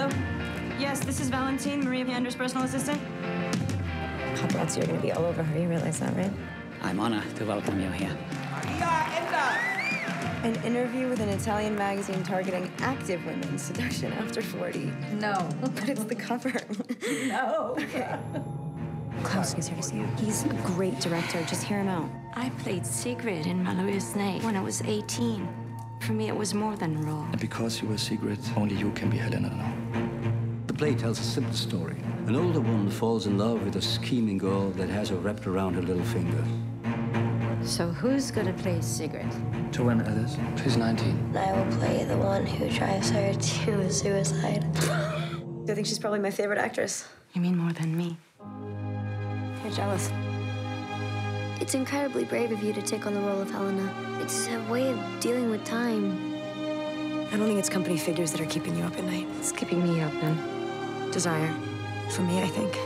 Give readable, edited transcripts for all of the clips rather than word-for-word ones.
Hello? Yes, this is Valentine, Maria Pander's personal assistant. Paparazzi are going to be all over her. You realize that, right? I'm honored to welcome you here. An interview with an Italian magazine targeting active women's seduction after 40. No. But it's the cover. No. Okay. Klaus, he's here to see you. He's a great director. Just hear him out. I played Sigrid in Mallory's Snake when I was 18. For me, it was more than a role. And because you were Sigrid, only you can be Helena now. The play tells a simple story. An older woman falls in love with a scheming girl that has her wrapped around her little finger. So who's gonna play Sigrid? Joanne Ellis, she's 19. I will play the one who drives her to suicide. I think she's probably my favorite actress. You mean more than me? You're jealous. It's incredibly brave of you to take on the role of Helena. It's a way of dealing with time. I don't think it's company figures that are keeping you up at night. It's keeping me up, then. Desire. For me, I think.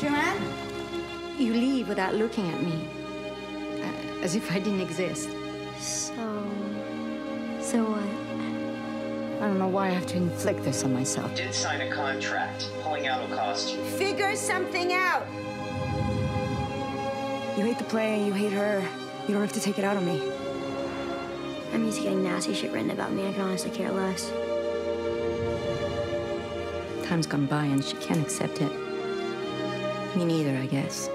Joanne? You leave without looking at me. As if I didn't exist. So what? I don't know why I have to inflict this on myself. Did sign a contract. Pulling out will cost you. Figure something out. You hate the play, you hate her. You don't have to take it out on me. I'm used to getting nasty shit written about me. I can honestly care less. Time's gone by and she can't accept it. Me neither, I guess.